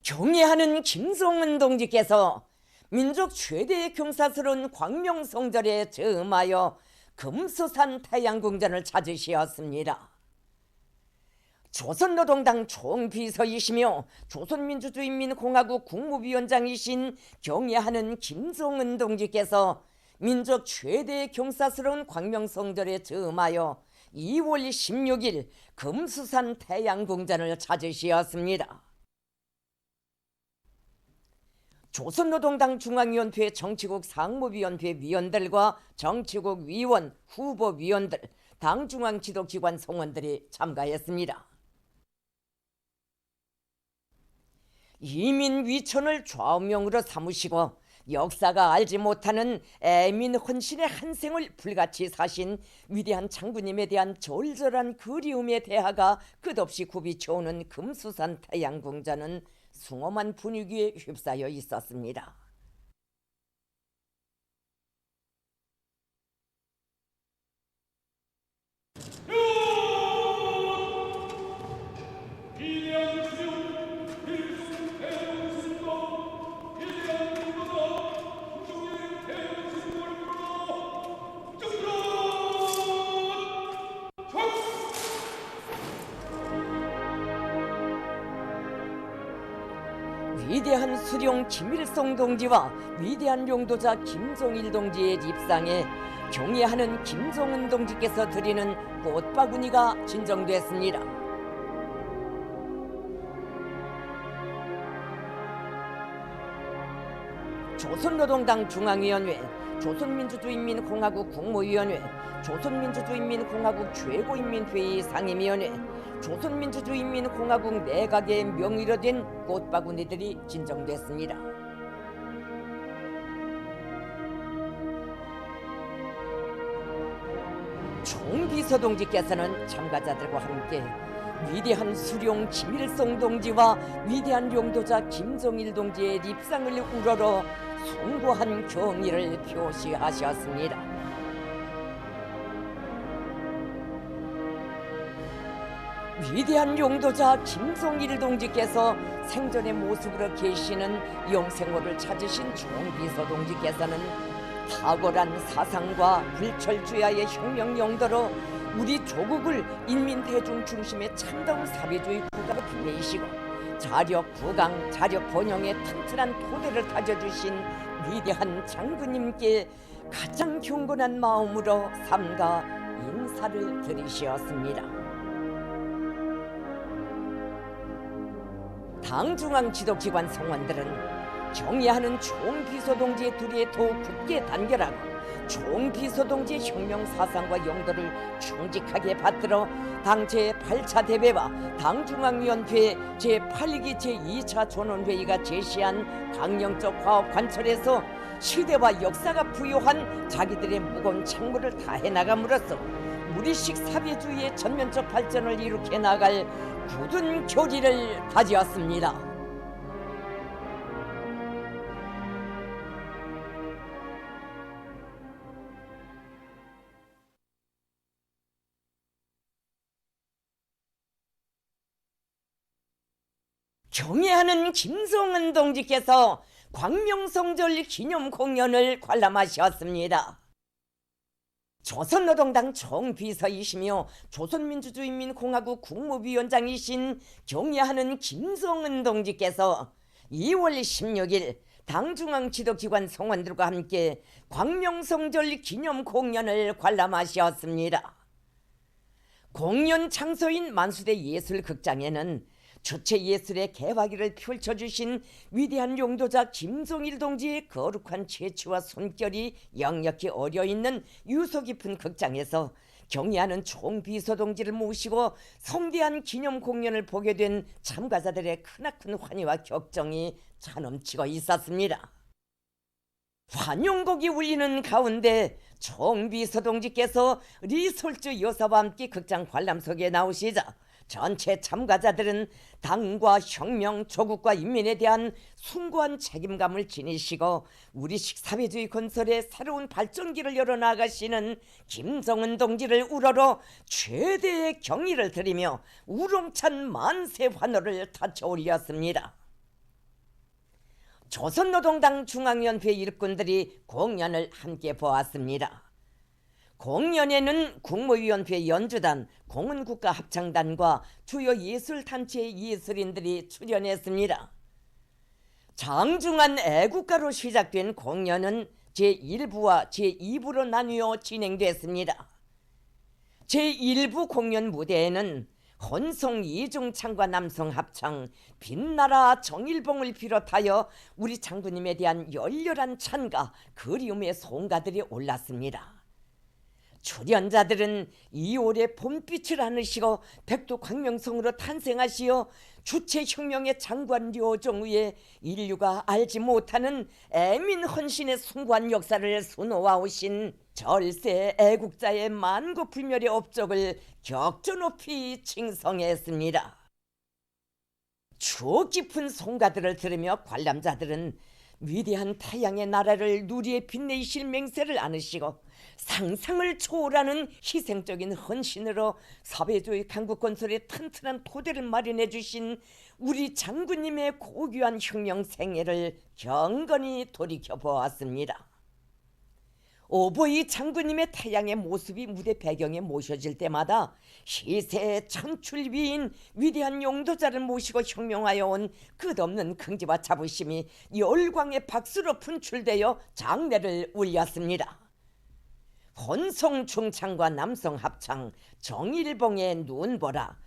경애하는 김성은 동지께서 민족 최대의 경사스러운 광명성절에 즈음하여 금수산 태양궁전을 찾으시었습니다. 조선노동당 총비서이시며 조선민주주의인민공화국 국무위원장이신 경애하는 김성은 동지께서 민족 최대의 경사스러운 광명성절에 즈음하여 2월 16일 금수산 태양궁전을 찾으시었습니다. 조선노동당 중앙위원회 정치국 상무위원회 위원들과 정치국 위원, 후보위원들, 당 중앙지도기관 성원들이 참가했습니다. 이민위천을 좌우명으로 삼으시고 역사가 알지 못하는 애민 헌신의 한 생을 불같이 사신 위대한 장군님에 대한 절절한 그리움의 대하가 끝없이 굽이쳐오는 금수산 태양궁전은 숭엄한 분위기에 휩싸여 있었습니다. 위대한 수령 김일성 동지와 위대한 용도자 김종일 동지의 입상에 경애하는 김성은 동지께서 드리는 꽃바구니가 진정됐습니다. 조선노동당 중앙위원회, 조선민주주의인민공화국 국무위원회, 조선민주주의인민공화국 최고인민회의 상임위원회, 조선민주주의인민공화국 내각의 명의로 된 꽃바구니들이 진정됐습니다. 총비서 동지께서는 참가자들과 함께 위대한 수령 김일성 동지와 위대한 용도자 김종일 동지의 입상을 우러러 숭고한 경의를 표시하셨습니다. 위대한 용도자 김종일 동지께서 생전의 모습으로 계시는 영생호를 찾으신 총비서 동지께서는 탁월한 사상과 불철주야의 혁명 용도로 우리 조국을 인민대중 중심의 참다운 사회주의 국가로 빛내시고 자력 부강, 자력 번영의 튼튼한 토대를 다져주신 위대한 장군님께 가장 경건한 마음으로 삼가 인사를 드리시었습니다. 당 중앙 지도기관 성원들은 경애하는 총비서 동지의 둘이 더욱 굳게 단결하고 총비서 동지의 혁명 사상과 용도를 충직하게 받들어 당 제8차 대회와 당 중앙위원회 제8기 제2차 전원회의가 제시한 강령적 화합 관철에서 시대와 역사가 부여한 자기들의 무거운 책무를 다해 나감으로써 우리식 사회주의의 전면적 발전을 이룩해 나갈 굳은 교리를 가지었습니다. 경애하는 김성은 동지께서 광명성절 기념 공연을 관람하셨습니다. 조선노동당 총비서이시며 조선민주주의인민공화국 국무위원장이신 경애하는 김성은 동지께서 2월 16일 당 중앙지도기관 성원들과 함께 광명성절 기념 공연을 관람하셨습니다. 공연 장소인 만수대 예술극장에는 주체예술의 개화기를 펼쳐주신 위대한 용도자 김종일 동지의 거룩한 재치와 손결이 역력히 어려있는 유서 깊은 극장에서 경애하는 총비서 동지를 모시고 성대한 기념 공연을 보게 된 참가자들의 크나큰 환희와 격정이 차넘치고 있었습니다. 환영곡이 울리는 가운데 총비서 동지께서 리솔주 여사와 함께 극장 관람석에 나오시자 전체 참가자들은 당과 혁명, 조국과 인민에 대한 숭고한 책임감을 지니시고 우리식 사회주의 건설의 새로운 발전기를 열어나가시는 김성은 동지를 우러러 최대의 경의를 드리며 우렁찬 만세 환호를 타쳐올렸습니다. 조선노동당 중앙위원회 일꾼들이 공연을 함께 보았습니다. 공연에는 국무위원회 연주단, 공은국가합창단과 주요 예술단체의 예술인들이 출연했습니다. 장중한 애국가로 시작된 공연은 제1부와 제2부로 나뉘어 진행됐습니다. 제1부 공연 무대에는 혼성 이중창과 남성 합창, 빛나라 정일봉을 비롯하여 우리 장군님에 대한 열렬한 찬가, 그리움의 송가들이 올랐습니다. 출연자들은 이올의 봄빛을 안으시고 백두광명성으로 탄생하시어 주체혁명의 장관 료정우의 인류가 알지 못하는 애민 헌신의 숭고한 역사를 수놓아오신 절세 애국자의 만고불멸의 업적을 격조 높이 칭송했습니다. 추억 깊은 송가들을 들으며 관람자들은 위대한 태양의 나라를 누리에 빛내실 맹세를 안으시고 상상을 초월하는 희생적인 헌신으로 사회주의 강국 건설에 튼튼한 토대를 마련해 주신 우리 장군님의 고귀한 혁명 생애를 경건히 돌이켜보았습니다. 오보이 장군님의 태양의 모습이 무대 배경에 모셔질 때마다 시세 천출위인 위대한 용도자를 모시고 혁명하여 온 끝없는 긍지와 자부심이 열광의 박수로 분출되어 장례를 울렸습니다. 혼성 중창과 남성 합창, 정일봉의 눈보라,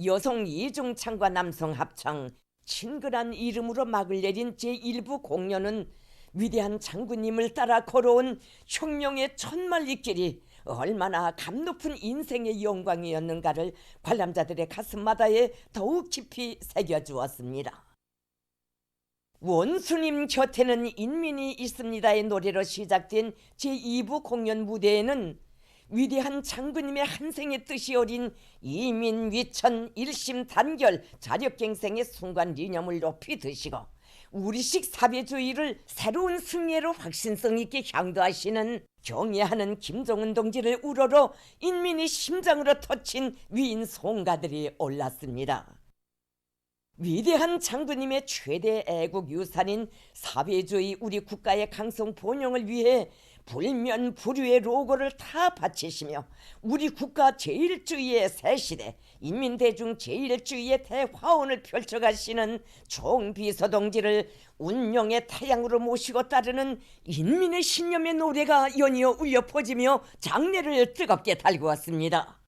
여성 이중창과 남성 합창, 친근한 이름으로 막을 내린 제1부 공연은 위대한 장군님을 따라 걸어온 혁명의 천만리길이 얼마나 감높은 인생의 영광이었는가를 관람자들의 가슴마다에 더욱 깊이 새겨주었습니다. 원수님 곁에는 인민이 있습니다의 노래로 시작된 제2부 공연 무대에는 위대한 장군님의 한 생의 뜻이 어린 이민위천 일심단결 자력갱생의 순간 이념을 높이 드시고 우리식 사회주의를 새로운 승리로 확신성 있게 향도하시는 경애하는 김정은 동지를 우러러 인민이 심장으로 터친 위인 송가들이 올랐습니다. 위대한 장군님의 최대 애국 유산인 사회주의 우리 국가의 강성 번영을 위해 불면 불유의 로고를 다 바치시며 우리 국가 제1주의의 새시대 인민대중 제1주의의 대화원을 펼쳐가시는 총비서 동지를 운명의 태양으로 모시고 따르는 인민의 신념의 노래가 연이어 울려 퍼지며 장례를 뜨겁게 달구었습니다.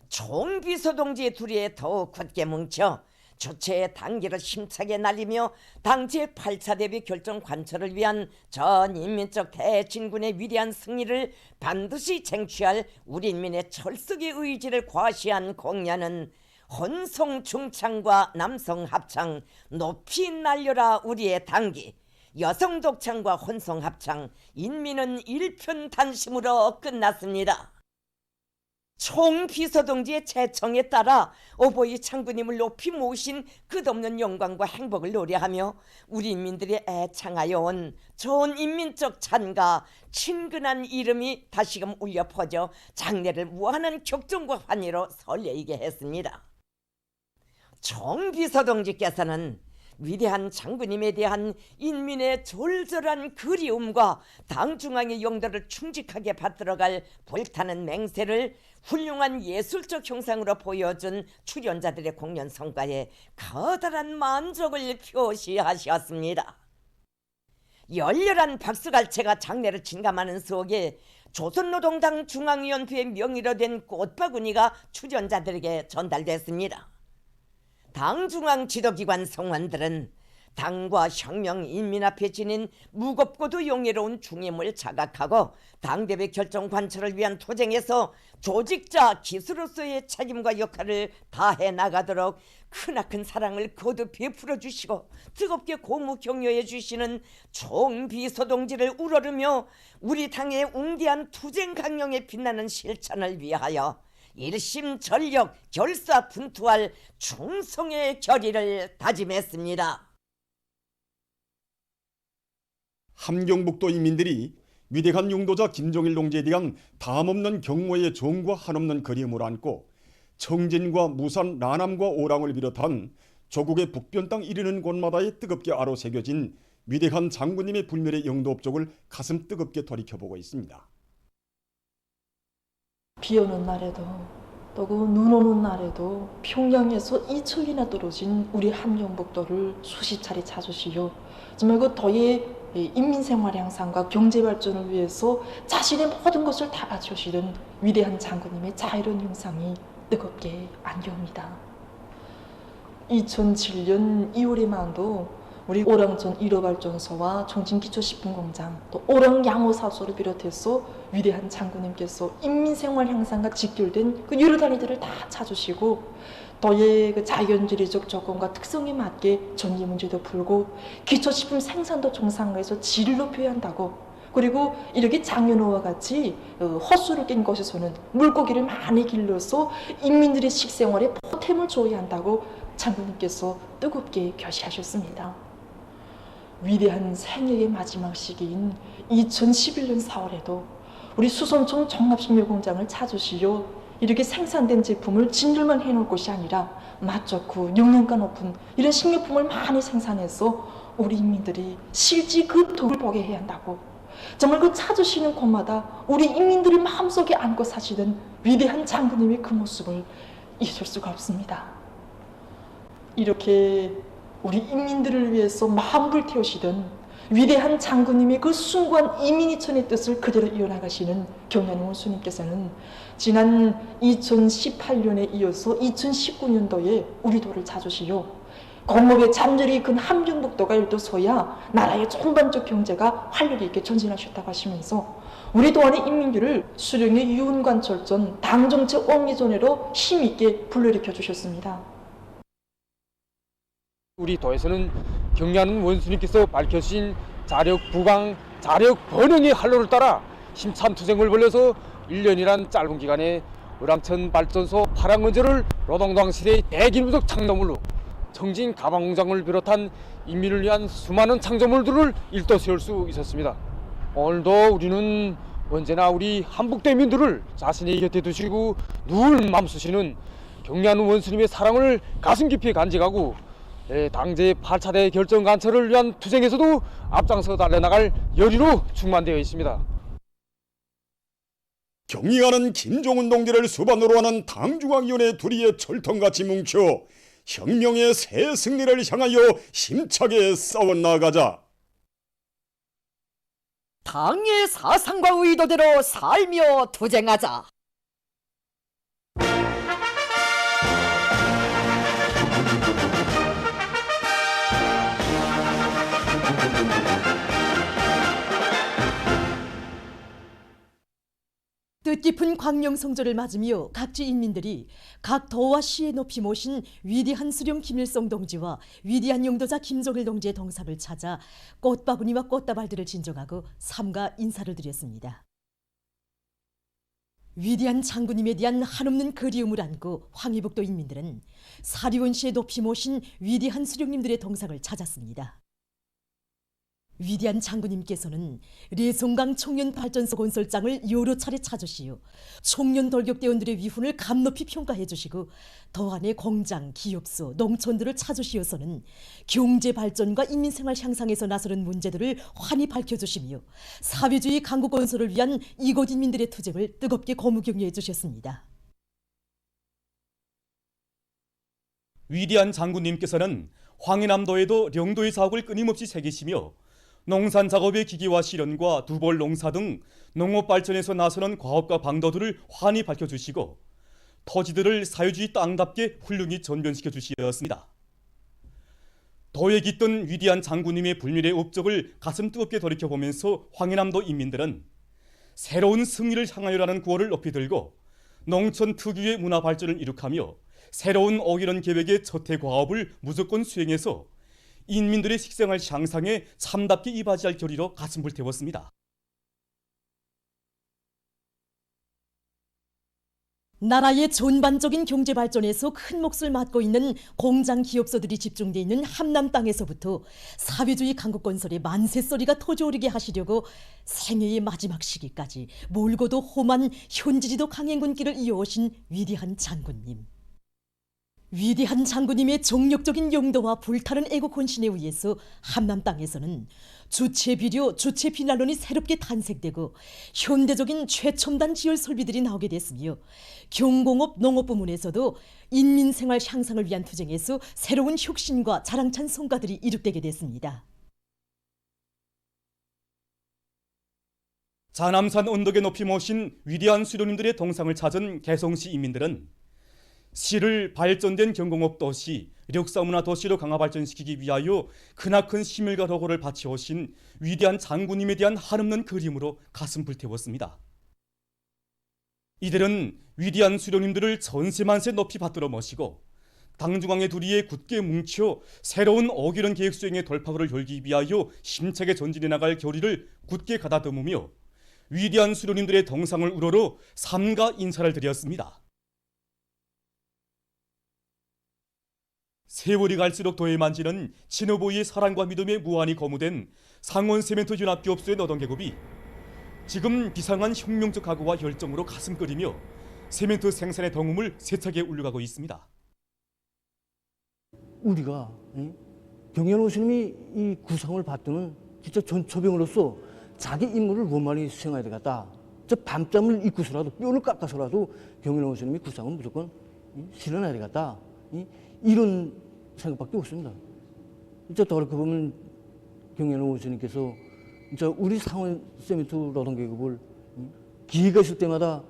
총비서 동지의 둘이 더욱 굳게 뭉쳐 주체의 단계를 힘차게 날리며 당 제8차 대비 결정 관철을 위한 전 인민적 대진군의 위대한 승리를 반드시 쟁취할 우리 인민의 철석의 의지를 과시한 공연은 혼성 중창과 남성 합창, 높이 날려라 우리의 당기, 여성 독창과 혼성 합창, 인민은 일편단심으로 끝났습니다. 총비서동지의 제청에 따라 오보이 장군님을 높이 모신 끝없는 영광과 행복을 노래하며 우리 인민들이 애창하여 온 좋은 인민적 찬가, 친근한 이름이 다시금 울려 퍼져 장례를 무한한 격정과 환희로 설레이게 했습니다. 총비서동지께서는 위대한 장군님에 대한 인민의 절절한 그리움과 당 중앙의 용도를 충직하게 받들어갈 불타는 맹세를 훌륭한 예술적 형상으로 보여준 출연자들의 공연 성과에 커다란 만족을 표시하셨습니다. 열렬한 박수갈채가 장례를 진감하는 속에 조선노동당 중앙위원회의 명의로 된 꽃바구니가 출연자들에게 전달됐습니다. 당 중앙 지도기관 성원들은 당과 혁명 인민 앞에 지닌 무겁고도 용해로운 중임을 자각하고 당대회 결정 관철을 위한 투쟁에서 조직자 기수로서의 책임과 역할을 다해 나가도록 크나큰 사랑을 거듭 베풀어 주시고 뜨겁게 고무 격려해 주시는 총비서동지를 우러르며 우리 당의 웅대한 투쟁 강령에 빛나는 실천을 위하여 일심전력 결사분투할 충성의 결의를 다짐했습니다. 함경북도 인민들이 위대한 용도자 김정일 동지에 대한 담없는 경호의 정과 한없는 그리움을 안고 청진과 무산, 라남과 오랑을 비롯한 조국의 북변 땅 이르는 곳마다에 뜨겁게 아로새겨진 위대한 장군님의 불멸의 영도 업적을 가슴 뜨겁게 돌이켜보고 있습니다. 비 오는 날에도 또 그 눈 오는 날에도 평양에서 2천리나 떨어진 우리 함경북도를 수십 차례 찾으시오. 정말 그 도의 인민생활 향상과 경제발전을 위해서 자신의 모든 것을 다 바쳐주시던 위대한 장군님의 자애로운 형상이 뜨겁게 안겨옵니다. 2007년 2월에만도 우리 오랑천 1호 발전소와 청진기초식품공장, 또 오랑 양호사소를 비롯해서 위대한 장군님께서 인민생활 향상과 직결된 그 여러 단위들을 다 찾으시고 도의 그 자연지리적 조건과 특성에 맞게 전기 문제도 풀고 기초식품 생산도 정상화해서 질을 높여야 한다고, 그리고 이렇게 장현호와 같이 헛수를 낀 곳에서는 물고기를 많이 길러서 인민들의 식생활에 보탬을 줘야 한다고 장군님께서 뜨겁게 결시하셨습니다. 위대한 생애의 마지막 시기인 2011년 4월에도 우리 수성청 종합식료공장을 찾으시려 이렇게 생산된 제품을 진열만 해놓을 것이 아니라 맛 좋고 영양가 높은 이런 식료품을 많이 생산해서 우리 인민들이 실제 그 덕을 보게 해야 한다고, 정말 그 찾으시는 곳마다 우리 인민들이 마음속에 안고 사시던 위대한 장군님의 그 모습을 잊을 수가 없습니다. 이렇게 우리 인민들을 위해서 마음을 태우시던 위대한 장군님의 그 숭고한 이민이천의 뜻을 그대로 이어나가시는 경연 원수님께서는 지난 2018년에 이어서 2019년도에 우리 도를 찾으시오. 공업의 잠재력이 큰 함경북도가 일도서야 나라의 전반적 경제가 활력 있게 전진하셨다고 하시면서 우리 도안의 인민들을 수령의 유은관철전, 당정책 옹리전회로 힘있게 불러일으켜 주셨습니다. 우리 도에서는 경리하는 원수님께서 밝혀주신 자력 부강, 자력 번영의 활로를 따라 힘찬 투쟁을 벌여서 1년이란 짧은 기간에 의람천 발전소 파랑건조를 노동당 시대의 대기무적 창조물로 청진 가방공장을 비롯한 인민을 위한 수많은 창조물들을 일도 세울 수 있었습니다. 오늘도 우리는 언제나 우리 한북도민들을 자신의 곁에 두시고 늘 맘쓰시는 경리하는 원수님의 사랑을 가슴 깊이 간직하고 당제 8차대 결정 관철을 위한 투쟁에서도 앞장서 달려나갈 열의로 충만되어 있습니다. 경의하는 김종운 동지를 수반으로 하는 당중앙위원회 둘이의 철통같이 뭉쳐 혁명의 새 승리를 향하여 힘차게 싸워나가자. 당의 사상과 의도대로 살며 투쟁하자. 뜻깊은 광명성조를 맞으며 각지 인민들이 각 도와 시에 높이 모신 위대한 수령 김일성 동지와 위대한 용도자 김정일 동지의 동상을 찾아 꽃바구니와 꽃다발들을 진정하고 삼가 인사를 드렸습니다. 위대한 장군님에 대한 한없는 그리움을 안고 황해북도 인민들은 사리원시에 높이 모신 위대한 수령님들의 동상을 찾았습니다. 위대한 장군님께서는 레송강 청년발전소 건설장을 여러 차례 찾으시어 청년 돌격대원들의 위훈을 감높이 평가해 주시고 더한의 공장, 기업소, 농촌들을 찾으시어서는 경제발전과 인민생활 향상에서 나서는 문제들을 환히 밝혀주시며 사회주의 강국 건설을 위한 이곳 인민들의 투쟁을 뜨겁게 고무격려해 주셨습니다. 위대한 장군님께서는 황해남도에도 영도의 사업을 끊임없이 새기시며 농산 작업의 기기와 실현과 두벌 농사 등 농업 발전에서 나서는 과업과 방도들을 환히 밝혀주시고 토지들을 사회주의 땅답게 훌륭히 전변시켜 주시었습니다. 도에 깃든 위대한 장군님의 불멸의 업적을 가슴 뜨겁게 돌이켜보면서 황해남도 인민들은 새로운 승리를 향하여라는 구호를 높이 들고 농촌 특유의 문화 발전을 이룩하며 새로운 5개년 계획의 첫해 과업을 무조건 수행해서 인민들의 식생활 향상에 참답게 이바지할 결의로 가슴 불태웠습니다. 나라의 전반적인 경제 발전에서 큰 몫을 맡고 있는 공장 기업소들이 집중되어 있는 함남 땅에서부터 사회주의 강국 건설의 만세 소리가 터져오르게 하시려고 생애의 마지막 시기까지 몰고도 험한 현지지도 강행군길을 이어오신 위대한 장군님. 위대한 장군님의 정력적인 용도와 불타는 애국 헌신에 의해서 함남 땅에서는 주체 비료, 주체 비난론이 새롭게 탄생되고 현대적인 최첨단 지열 설비들이 나오게 됐으며 경공업, 농업 부문에서도 인민 생활 향상을 위한 투쟁에서 새로운 혁신과 자랑찬 성과들이 이룩되게 됐습니다. 자남산 언덕에 높이 모신 위대한 수령님들의 동상을 찾은 개성시 인민들은 시를 발전된 경공업 도시, 력사문화 도시로 강화 발전시키기 위하여 크나큰 힘을과 노고를 바치오신 위대한 장군님에 대한 한없는 그림으로 가슴 불태웠습니다. 이들은 위대한 수령님들을 전세만세 높이 받들어 모시고 당중앙의 두리에 굳게 뭉쳐 새로운 어기른 계획 수행의 돌파구를 열기 위하여 힘차게 전진해 나갈 결의를 굳게 가다듬으며 위대한 수령님들의 동상을 우러러 삼가 인사를 드렸습니다. 세월이 갈수록 도해만지는 친어보이의 사랑과 믿음에 무한히 거무된 상원세멘트 연합기업소의 노동계급이 지금 비상한 혁명적 각오와 열정으로 가슴 끓이며 세멘트 생산의 덩음을 세차게 울려가고 있습니다. 우리가 경연 스님이 이 구상을 받드는 진짜 전초병으로서 자기 임무를 원만히 수행해야 되겠다. 저 밤잠을 잊고서라도 뼈를 깎아서라도 경연 스님이 구상은 무조건 실현해야 되겠다. 이런 생각밖에 없습니다. 진짜 더 그렇게 보면 경연 스님께서 진짜 우리 상원 세멘트 노동계급을 기회가 있을 때마다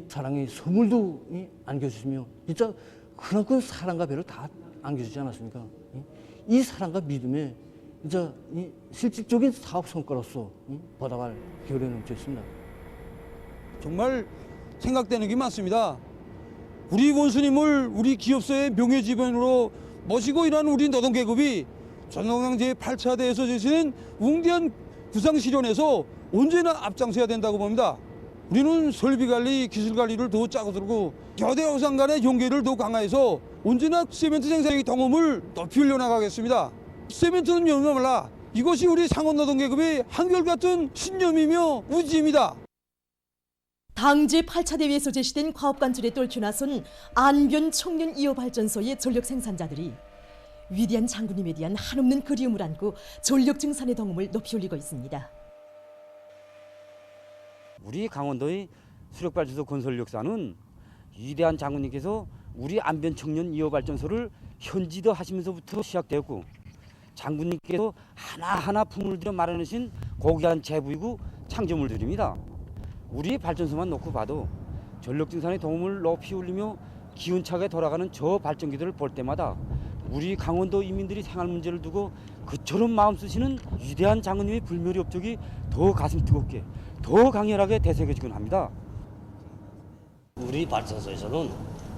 사랑의 선물도 안겨주시며 진짜 그만큼 사랑과 배를 다 안겨주지 않았습니까? 이 사랑과 믿음에 진짜 실질적인 사업 성과로서 보답할 결의에 넘쳐 있습니다. 정말 생각되는 게 많습니다. 우리 원수님을 우리 기업소의 명예지변으로 모시고 일하는 우리 노동계급이 전동강 제8차 대회에서 제시는 웅대한 구상실현에서 언제나 앞장서야 된다고 봅니다. 우리는 설비관리, 기술관리를 더 짜고 들고 교대 호상 간의 연계를 더 강화해서 언제나 세멘트 생산의 경험을 높이 올려나가겠습니다. 세멘트는 영감하라. 이것이 우리 상원노동계급의 한결같은 신념이며 의지입니다. 당제 8차 대회에서 제시된 과업관철에 떨쳐 나선 안변 청년 2호 발전소의 전력 생산자들이 위대한 장군님에 대한 한없는 그리움을 안고 전력 증산의 덩음을 높이 올리고 있습니다. 우리 강원도의 수력발전소 건설 역사는 위대한 장군님께서 우리 안변 청년 2호 발전소를 현지화 하시면서부터 시작되었고 장군님께서 하나하나 품을 들여 마련하신 고귀한 제부이고 창조물들입니다. 우리 발전소만 놓고 봐도 전력 증산의 도움을 높이 올리며 기운차게 돌아가는 저 발전기들을 볼 때마다 우리 강원도 인민들이 생활 문제를 두고 그처럼 마음 쓰시는 위대한 장군님의 불멸의 업적이 더 가슴 뜨겁게 더 강렬하게 되새겨지곤 합니다. 우리 발전소에서는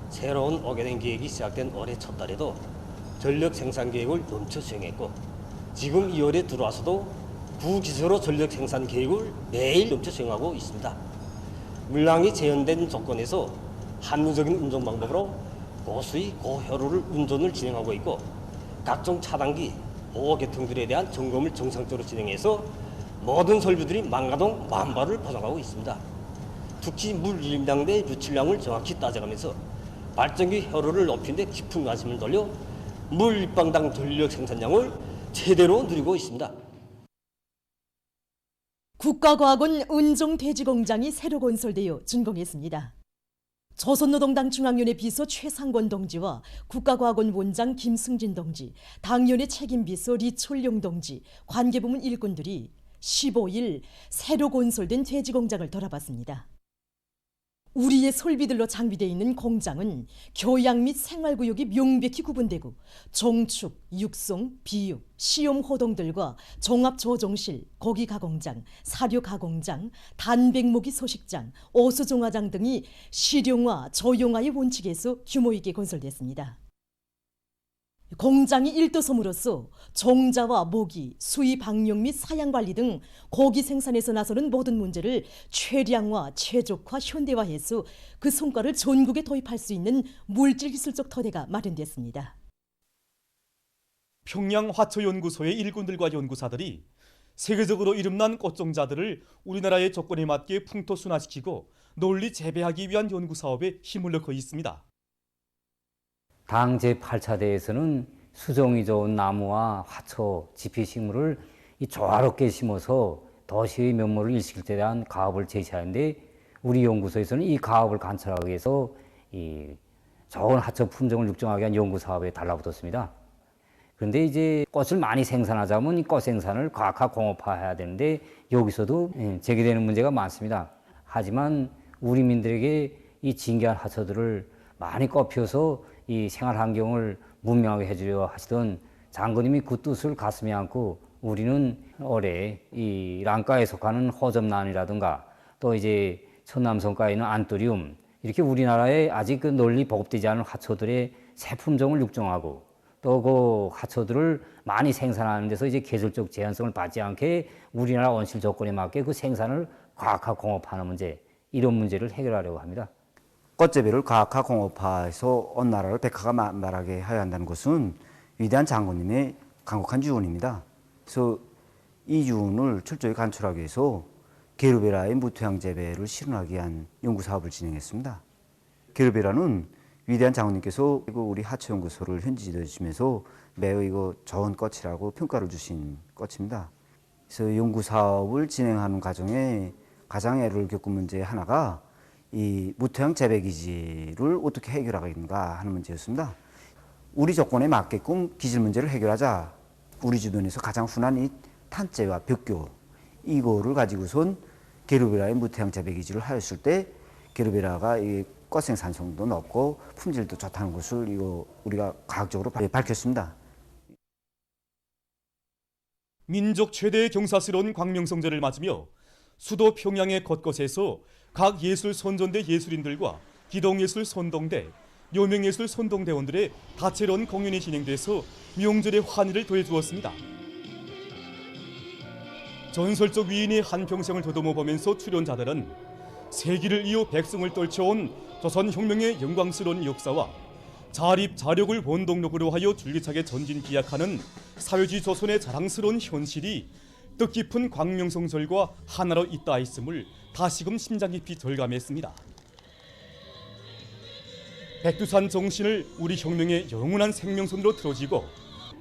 새로운 오게된 계획이 시작된 올해 첫 달에도 전력 생산 계획을 넘쳐 수행했고 지금 2월에 들어와서도 부기소로 전력 생산 계획을 매일 넘쳐 수행하고 있습니다. 물량이 제한된 조건에서 합리적인 운전 방법으로 고수위, 고효율을 운전을 진행하고 있고 각종 차단기, 보호 계통들에 대한 점검을 정상적으로 진행해서 모든 설비들이 망가동 만발을 보장하고 있습니다. 특히 물 일량 대 유출량을 정확히 따져가면서 발전기 효율을 높이는 데 깊은 관심을 돌려 물 일방당 전력 생산량을 제대로 누리고 있습니다. 국가과학원 은정돼지공장이 새로 건설되어 준공했습니다. 조선노동당 중앙위원회 비서 최상권 동지와 국가과학원 원장 김승진 동지, 당위원회 책임비서 리철용 동지, 관계부문 일꾼들이 15일 새로 건설된 돼지공장을 돌아봤습니다. 우리의 설비들로 장비되어 있는 공장은 교양 및 생활구역이 명백히 구분되고 종축, 육송, 비육, 시험호동들과 종합조종실, 고기가공장, 사료가공장, 단백모기 소식장, 오수종화장 등이 실용화, 저용화의 원칙에서 규모 있게 건설됐습니다. 공장이 일도섬으로써 종자와 모기, 수의 방역 및 사양 관리 등 고기 생산에서 나서는 모든 문제를 최량화, 최적화, 현대화해서 그 성과를 전국에 도입할 수 있는 물질기술적 토대가 마련됐습니다. 평양 화초연구소의 일꾼들과 연구사들이 세계적으로 이름난 꽃종자들을 우리나라의 조건에 맞게 풍토순화시키고 널리 재배하기 위한 연구사업에 힘을 넣고 있습니다. 당 제8차대에서는 수종이 좋은 나무와 화초, 지피식물을 조화롭게 심어서 도시의 면모를 일시킬 때 대한 가업을 제시하는데 우리 연구소에서는 이 가업을 관찰하기 위해서 이 좋은 하초 품종을 육종하기 위한 연구 사업에 달라붙었습니다. 그런데 이제 꽃을 많이 생산하자면 이 꽃 생산을 과학화 공업화해야 되는데 여기서도 제기되는 문제가 많습니다. 하지만 우리민들에게 이 진귀한 하초들을 많이 꽃 피워서 이 생활 환경을 문명하게 해주려 하시던 장군님이 그 뜻을 가슴에 안고 우리는 올해 이 랑가에 속하는 호접란이라든가 또 이제 천남성가에 있는 안토리움 이렇게 우리나라에 아직 그 널리 보급되지 않은 화초들의 새 품종을 육종하고 또 그 화초들을 많이 생산하는 데서 이제 계절적 제한성을 받지 않게 우리나라 온실 조건에 맞게 그 생산을 과학화 공업하는 문제 이런 문제를 해결하려고 합니다. 꽃재배를 과학화 공업화해서 온 나라를 백화가 만발하게 해야 한다는 것은 위대한 장군님의 강력한 유언입니다. 그래서 이 유언을 철저히 관철하기 위해서 게르베라의 무토양 재배를 실현하기 위한 연구 사업을 진행했습니다. 게르베라는 위대한 장군님께서 우리 하초연구소를 현지지도해 주시면서 매우 이거 좋은 꽃이라고 평가를 주신 꽃입니다. 그래서 연구 사업을 진행하는 과정에 가장 애를 겪은 문제 하나가 이 무토양 재배 기지를 어떻게 해결하겠는가 하는 문제였습니다. 우리 조건에 맞게끔 기질 문제를 해결하자. 우리 주변에서 가장 흔한 이 탄재와 벽교 이거를 가지고선 게르베라의 무토양 재배 기지를 하였을 때 게르베라가 이 꽃 생산성도 높고 품질도 좋다는 것을 이거 우리가 과학적으로 밝혔습니다. 민족 최대의 경사스러운 광명성제를 맞으며 수도 평양의 곳곳에서 각 예술 선전대 예술인들과 기동예술 선동대, 요명예술 선동대원들의 다채로운 공연이 진행돼서 명절의 환희를 더해주었습니다. 전설적 위인이 한평생을 더듬어 보면서 출연자들은 세기를 이어 백성을 떨쳐온 조선혁명의 영광스러운 역사와 자립, 자력을 원동력으로 하여 줄기차게 전진 비약하는 사회주의 조선의 자랑스러운 현실이 뜻깊은 광명성절과 하나로 잇닿아 있음을 다시금 심장 깊이 절감했습니다. 백두산 정신을 우리 혁명의 영원한 생명선으로 틀어지고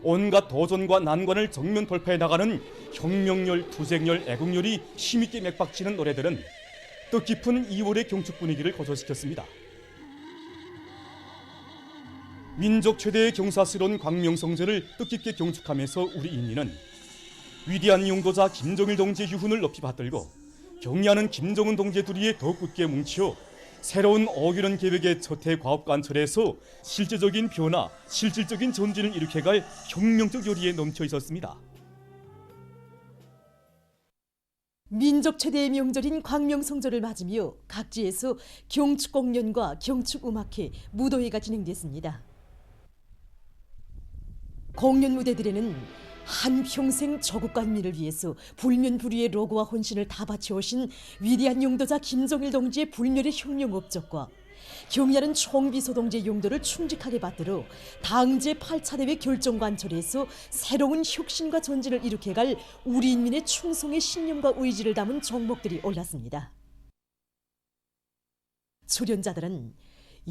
온갖 도전과 난관을 정면 돌파해 나가는 혁명열, 투쟁열, 애국열이 힘있게 맥박치는 노래들은 뜻깊은 2월의 경축 분위기를 고조시켰습니다. 민족 최대의 경사스러운 광명성제를 뜻깊게 경축하면서 우리 인민은 위대한 용도자 김정일 동지의 유훈을 높이 받들고 경의하는 김정은 동지의 두리에 더욱 굳게 뭉쳐 새로운 5개년 계획의 첫해 과업관철에서 실제적인 변화, 실질적인 전진을 일으켜갈 혁명적 열의에 넘쳐 있었습니다. 민족 최대의 명절인 광명성절을 맞으며 각지에서 경축공연과 경축음악회, 무도회가 진행됐습니다. 공연 무대들에는 한평생 조국과 인민을 위해서 불면불의의 로고와 헌신을 다 바쳐오신 위대한 용도자 김정일 동지의 불멸의 혁명 업적과 경의하는 총비서 동지의 용도를 충직하게 받들어 당제 8차 대회 결정관철에서 새로운 혁신과 전진을 일으켜갈 우리 인민의 충성의 신념과 의지를 담은 종목들이 올랐습니다. 출연자들은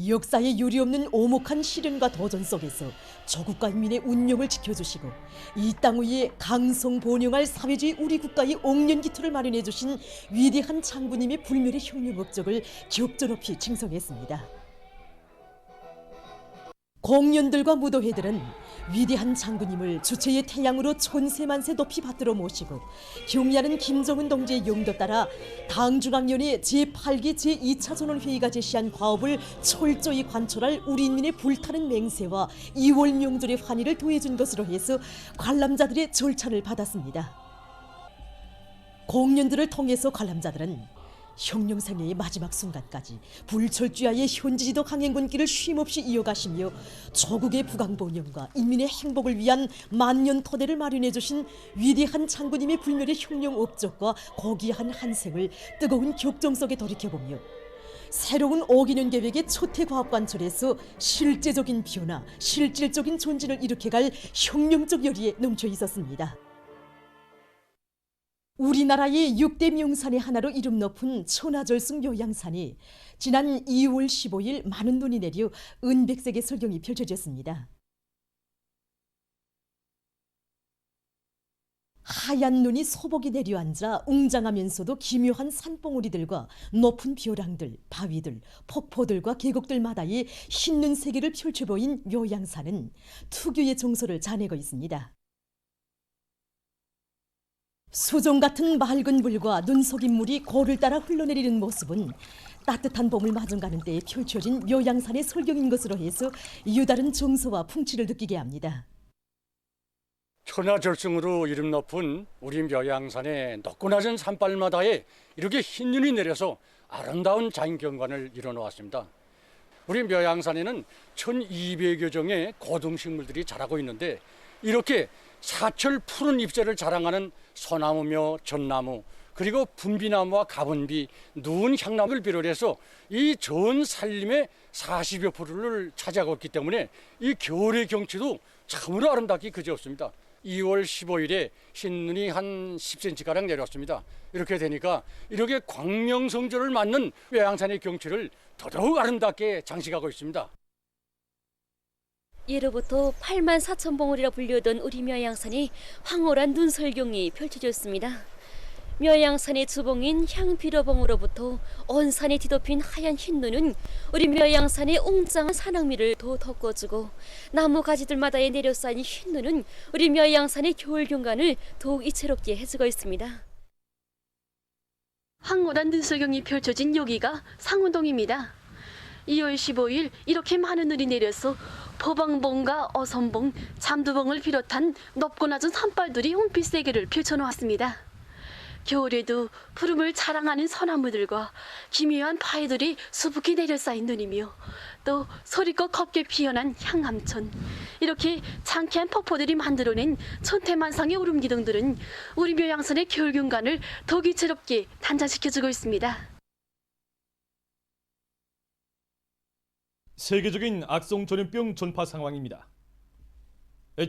역사에 유례없는 오목한 시련과 도전 속에서 조국과 인민의 운명을 지켜주시고 이 땅 위에 강성번영할 사회주의 우리 국가의 옥년기토를 마련해 주신 위대한 장군님의 불멸의 혁명 업적을 격조높이 칭송했습니다. 공연들과 무도회들은 위대한 장군님을 주체의 태양으로 천세만세 높이 받들어 모시고 경의하는 김정은 동지의 용도 따라 당중앙위원회 제8기 제2차 전원회의가 제시한 과업을 철저히 관철할 우리 인민의 불타는 맹세와 2월 명절의 환희를 더해준 것으로 해서 관람자들의 절찬을 받았습니다. 공연들을 통해서 관람자들은 혁명생애의 마지막 순간까지 불철주야의 현지지도 강행군길을 쉼없이 이어가시며 조국의 부강번영과 인민의 행복을 위한 만년 토대를 마련해 주신 위대한 장군님의 불멸의 혁명 업적과 고귀한 한생을 뜨거운 격정 속에 돌이켜보며 새로운 5개년 계획의 첫해 과업관철에서 실제적인 변화, 실질적인 전진을 일으켜갈 혁명적 열의에 넘쳐 있었습니다. 우리나라의 6대 명산의 하나로 이름 높은 천하절승 묘양산이 지난 2월 15일 많은 눈이 내려 은백색의 설경이 펼쳐졌습니다. 하얀 눈이 소복이 내려앉아 웅장하면서도 기묘한 산봉우리들과 높은 벼랑들, 바위들, 폭포들과 계곡들마다의 흰눈 세계를 펼쳐 보인 묘양산은 특유의 정서를 자내고 있습니다. 수정 같은 맑은 물과 눈 속인 물이 고를 따라 흘러내리는 모습은 따뜻한 봄을 맞은가는 때에 펼쳐진 묘양산의 설경인 것으로 해서 유다른 정서와 풍치를 느끼게 합니다. 천하절승으로 이름 높은 우리 묘양산의 높고 낮은 산발마다에 이렇게 흰 눈이 내려서 아름다운 자연경관을 이뤄놓았습니다. 우리 묘양산에는 1200여 종의 고등식물들이 자라고 있는데 이렇게 사철 푸른 잎새를 자랑하는 소나무며 전나무, 그리고 분비나무와 가분비, 누운 향나무를 비롯해서 이 전 산림의 40여 %를 차지하고 있기 때문에 이 겨울의 경치도 참으로 아름답기 그지없습니다. 2월 15일에 흰눈이 한 10cm가량 내렸습니다. 이렇게 되니까 이렇게 광명성조를 맞는 묘양산의 경치를 더더욱 아름답게 장식하고 있습니다. 예로부터 84,000봉우리라 불리던 우리 묘양산이 황홀한 눈설경이 펼쳐졌습니다. 묘양산의 주봉인 향비로봉으로부터 온 산에 뒤덮인 하얀 흰눈은 우리 묘양산의 웅장한 산악미를 더 덮어주고 나무 가지들마다에 내려쌓인 흰눈은 우리 묘양산의 겨울 경관을 더욱 이채롭게 해주고 있습니다. 황홀한 눈설경이 펼쳐진 여기가 상운동입니다. 2월 15일 이렇게 많은 눈이 내려서 포방봉과 어선봉, 잠두봉을 비롯한 높고 낮은 산발들이 홍빛 세계를 펼쳐놓았습니다. 겨울에도 푸름을 자랑하는 소나무들과 기묘한 바위들이 수북히 내려쌓인 눈이며 또 소리껏 곱게 피어난 향암천, 이렇게 장쾌한 폭포들이 만들어낸 천태만상의 오름기둥들은 우리 묘양산의 겨울 경관을 더욱 이채롭게 단장시켜주고 있습니다. 세계적인 악성 전염병 전파 상황입니다.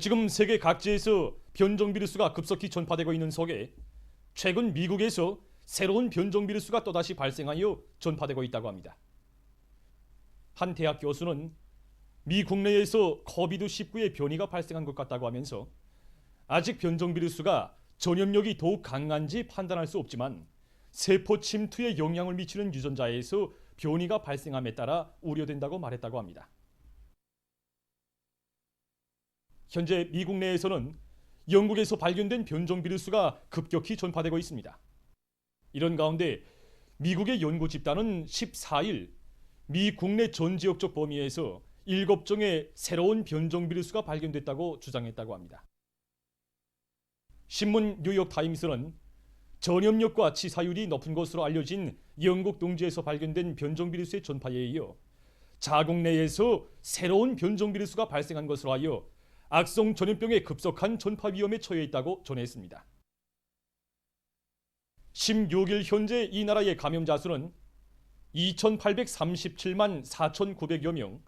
지금 세계 각지에서 변종 비루스가 급속히 전파되고 있는 속에 최근 미국에서 새로운 변종 비루스가 또다시 발생하여 전파되고 있다고 합니다. 한 대학 교수는 미 국내에서 코비드-19의 변이가 발생한 것 같다고 하면서 아직 변종 비루스가 전염력이 더욱 강한지 판단할 수 없지만 세포 침투에 영향을 미치는 유전자에서 변이가 발생함에 따라 우려된다고 말했다고 합니다. 현재 미국 내에서는 영국에서 발견된 변종 비루스가 급격히 전파되고 있습니다. 이런 가운데 미국의 연구 집단은 14일 미 국내 전 지역적 범위에서 7종의 새로운 변종 비루스가 발견됐다고 주장했다고 합니다. 신문 뉴욕타임스는 전염력과 치사율이 높은 것으로 알려진 영국 동지에서 발견된 변종 비루스의 전파에 이어 자국 내에서 새로운 변종 비루스가 발생한 것으로 하여 악성 전염병의 급속한 전파 위험에 처해 있다고 전했습니다. 16일 현재 이 나라의 감염자 수는 2,837만 4,900여 명,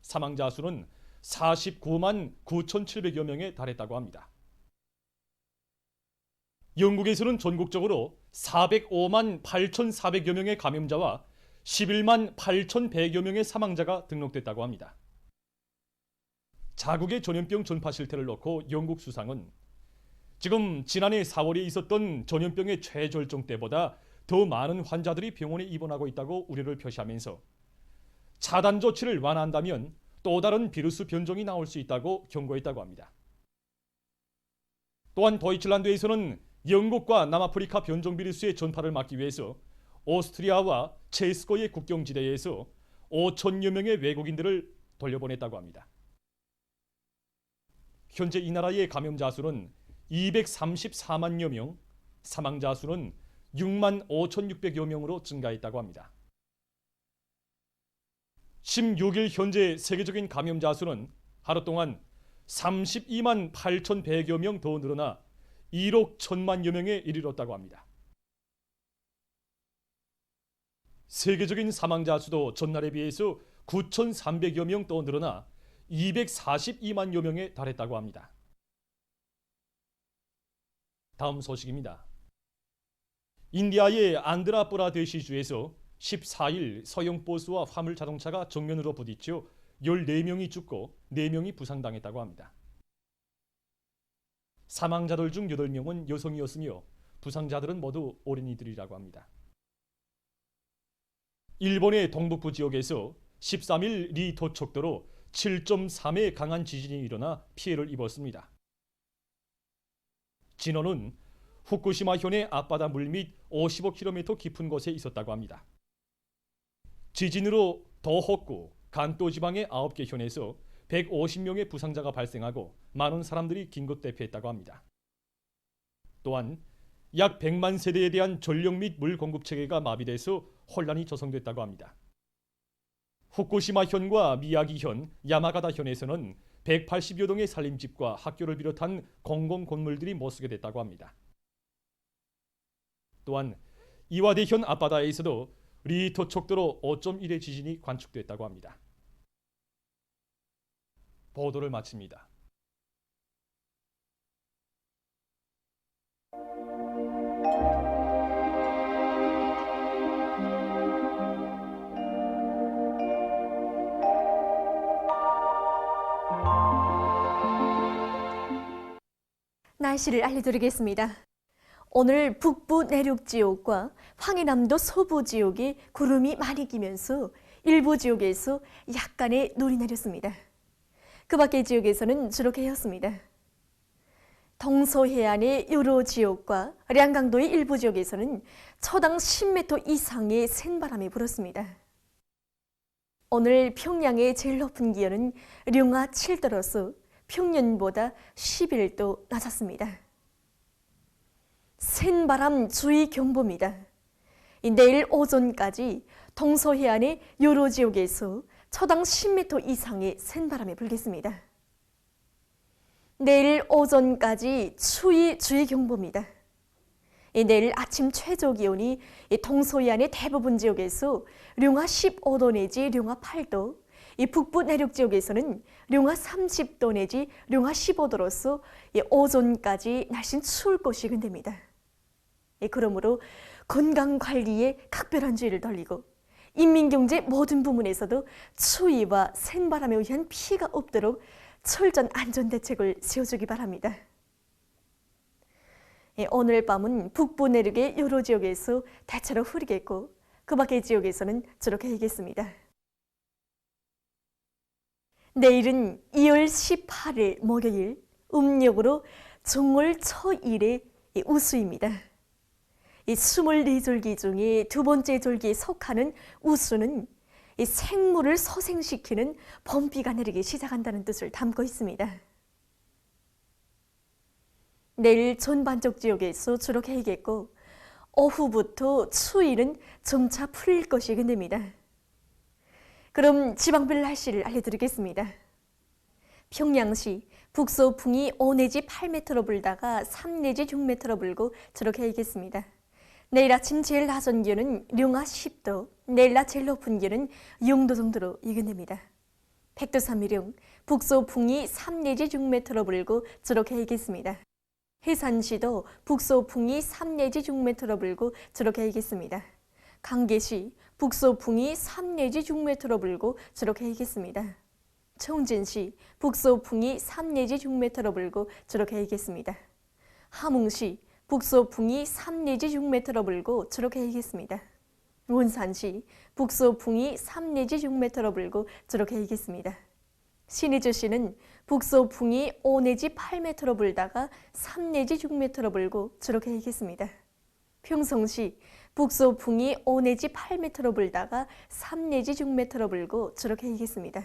사망자 수는 49만 9,700여 명에 달했다고 합니다. 영국에서는 전국적으로 405만 8,400여 명의 감염자와 11만 8,100여 명의 사망자가 등록됐다고 합니다. 자국의 전염병 전파 실태를 놓고 영국 수상은 지금 지난해 4월에 있었던 전염병의 최절정 때보다 더 많은 환자들이 병원에 입원하고 있다고 우려를 표시하면서 차단 조치를 완화한다면 또 다른 비루스 변종이 나올 수 있다고 경고했다고 합니다. 또한 도이칠란드에서는 영국과 남아프리카 변종 비루스의 전파를 막기 위해서 오스트리아와 체스코의 국경지대에서 5천여 명의 외국인들을 돌려보냈다고 합니다. 현재 이 나라의 감염자 수는 234만여 명, 사망자 수는 6만 5,600여 명으로 증가했다고 합니다. 16일 현재 세계적인 감염자 수는 하루 동안 32만 8,100여 명 더 늘어나 1억 1,000만여 명에 이르렀다고 합니다. 세계적인 사망자 수도 전날에 비해서 9,300여 명 더 늘어나 242만여 명에 달했다고 합니다. 다음 소식입니다. 인디아의 안드라프라데시주에서 14일 소형 버스와 화물 자동차가 정면으로 부딪혀 14명이 죽고 4명이 부상당했다고 합니다. 사망자들 중 8명은 여성이었으며 부상자들은 모두 어린이들이라고 합니다. 일본의 동북부 지역에서 13일 리토척도로 7.3의 강한 지진이 일어나 피해를 입었습니다. 진원은 후쿠시마현의 앞바다 물 밑 55km 깊은 곳에 있었다고 합니다. 지진으로 도호쿠, 간도 지방의 9개 현에서 150명의 부상자가 발생하고 많은 사람들이 긴급 대피했다고 합니다. 또한 약 100만 세대에 대한 전력 및 물 공급 체계가 마비돼서 혼란이 조성됐다고 합니다. 후쿠시마현과 미야기현, 야마가다현에서는 180여 동의 살림집과 학교를 비롯한 공공 건물들이 못쓰게 됐다고 합니다. 또한 이와데현 앞바다에서도 리히터 척도로 5.1의 지진이 관측됐다고 합니다. 보도를 마칩니다. 날씨를 알려드리겠습니다. 오늘 북부 내륙 지역과 황해남도 서부 지역에 구름이 많이 끼면서 일부 지역에서 약간의 눈이 내렸습니다. 그 밖의 지역에서는 주로 개였습니다. 동서해안의 여러 지역과 량강도의 일부 지역에서는 초당 10m 이상의 센바람이 불었습니다. 오늘 평양의 제일 높은 기온은 령하 7도로서 평년보다 11도 낮았습니다. 센바람 주의 경보입니다. 내일 오전까지 동서해안의 여러 지역에서 초당 10m 이상의 센바람이 불겠습니다. 내일 오전까지 추위 주의 경보입니다. 내일 아침 최저 기온이 동서해안의 대부분 지역에서 령하 15도 내지 령하 8도, 이 북부 내륙 지역에서는 령하 30도 내지 령하 15도로서 오전까지 날씨는 추울 것이 예견됩니다. 그러므로 건강관리에 각별한 주의를 돌리고 인민경제 모든 부문에서도 추위와 센바람에 의한 피해가 없도록 철저한 안전대책을 세워주기 바랍니다. 오늘 밤은 북부 내륙의 여러 지역에서 대체로 흐리겠고 그 밖의 지역에서는 주로 개겠습니다. 내일은 2월 18일 목요일 음력으로 정월 초일의 우수입니다. 이 24절기 중에 두 번째 절기에 속하는 우수는 이 생물을 소생시키는 봄비가 내리기 시작한다는 뜻을 담고 있습니다. 내일 전반적 지역에서 주로 개겠고 오후부터 추위는 점차 풀릴 것이 예견됩니다. 그럼 지방별 날씨를 알려드리겠습니다. 평양시 북서풍이 5 내지 8m로 불다가 3 내지 6m로 불고 주로 개겠습니다. 내일 아침 제일 낮은 기온은 령하 10도, 내일 낮 제일 높은 기온은 0도 정도로 예견됩니다. 백두산미령 북서풍이 3 내지 6m로 불고 주로 개겠습니다. 해산시도 북서풍이 3 내지 6m로 불고 주로 개겠습니다. 강계시 북서풍이 3 내지 6m로 불고 주로 개겠습니다. 청진시 북서풍이 3 내지 6m로 불고 주로 개겠습니다. 함흥시 북서풍이 3 내지 6m로 불고 주로 개겠습니다. 원산시 북서풍이 3 내지 6m로 불고 주로 개겠습니다. 신의주시는 북서풍이 5 내지 8m로 불다가 3 내지 6m로 불고 주로 개겠습니다. 평성시 북서풍이 5 내지 8m로 불다가 3 내지 6m로 불고 주로 개겠습니다.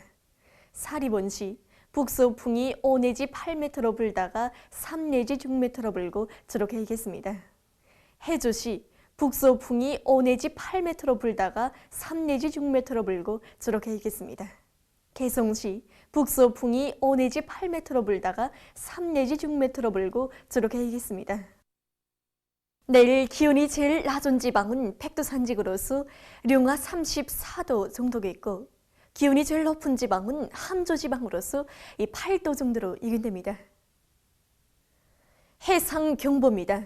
사리본시 북서풍이 5 내지 8m로 불다가 3 내지 6m로 불고 주로 개겠습니다. 해주시 북서풍이 5 내지 8m로 불다가 3 내지 6m로 불고 주로 개겠습니다. 개성시 북서풍이 5 내지 8m로 불다가 3 내지 6m로 불고 주로 개겠습니다. 내일 기온이 제일 낮은 지방은 백두산지구로서 령하 34도 정도겠고 기온이 제일 높은 지방은 함조지방으로서 8도 정도로 예견됩니다. 해상경보입니다.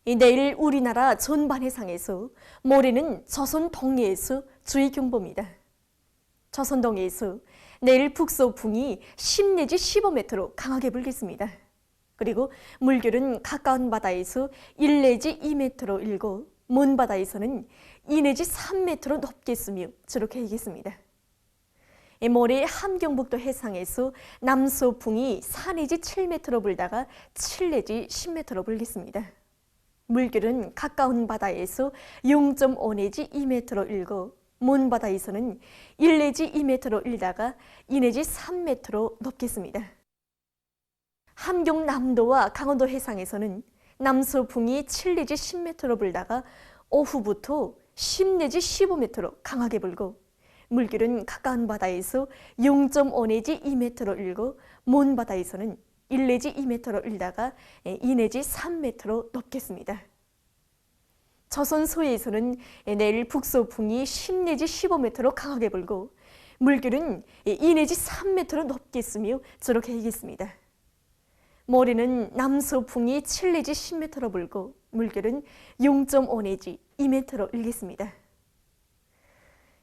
내일 우리나라 전반 해상에서, 모레는 조선 동해에서 주의 경보입니다. 조선 동해에서 내일 북서풍이 10 내지 15m로 강하게 불겠습니다. 그리고 물결은 가까운 바다에서 1 내지 2m로 일고 먼 바다에서는 2 내지 3m로 높겠으며 저렇게 이겠습니다. 모레 함경북도 해상에서 남서풍이 4 내지 7m로 불다가 7 내지 10m로 불겠습니다. 물결은 가까운 바다에서 0.5 내지 2m로 일고 먼 바다에서는 1 내지 2m로 일다가 2 내지 3m로 높겠습니다. 함경남도와 강원도 해상에서는 남서풍이 7 내지 10m로 불다가 오후부터 10 내지 15m로 강하게 불고 물결은 가까운 바다에서 0.5 내지 2m로 일고 먼 바다에서는 1 내지 2m로 일다가 2 내지 3m로 높겠습니다. 조선 서해에서는 내일 북서풍이 10 내지 15m로 강하게 불고 물결은 2 내지 3m로 높겠으며 저렇게 이겠습니다. 모레는 남서풍이 7 내지 10m로 불고 물결은 0.5 내지 2m로 일겠습니다.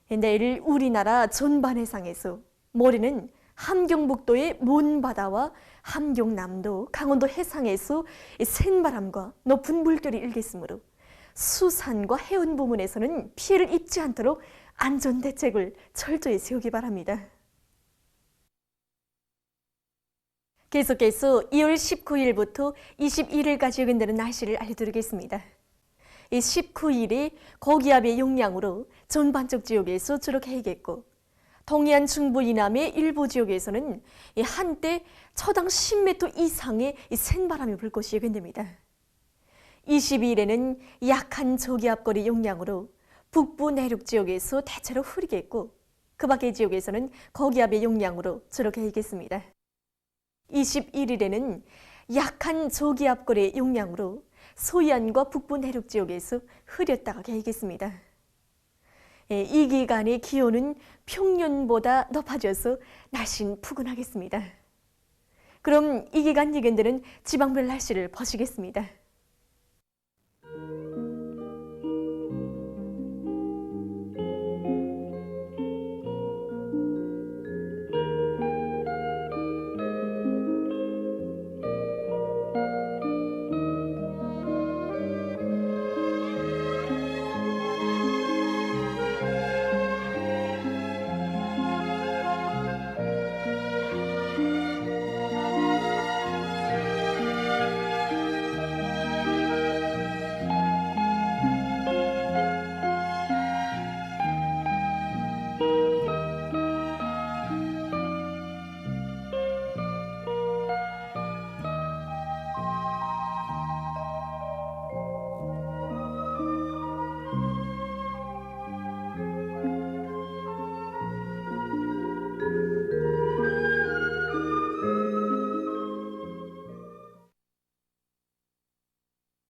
내일 우리나라 전반 해상에서 모레는 함경북도의 먼 바다와 함경남도, 강원도 해상에서 센 바람과 높은 물결이 일겠으므로 수산과 해운 부문에서는 피해를 입지 않도록 안전대책을 철저히 세우기 바랍니다. 계속해서 2월 19일부터 21일까지 예견되는 날씨를 알려드리겠습니다. 19일에 고기압의 영향으로 전반적 지역에서 주룩 해이겠고 동해안 중부 이남의 일부 지역에서는 한때 초당 10m 이상의 센 바람이 불 것이 예견됩니다. 22일에는 약한 저기압거리 영향으로 북부 내륙 지역에서 대체로 흐리겠고 그 밖의 지역에서는 고기압의 영향으로 주룩 해이겠습니다. 21일에는 약한 저기압거리의 영향으로 소해안과 북부 내륙 지역에서 흐렸다가 개겠습니다. 이 기간의 기온은 평년보다 높아져서 날씨는 푸근하겠습니다. 그럼 이 기간 예견되는 지방별 날씨를 보시겠습니다.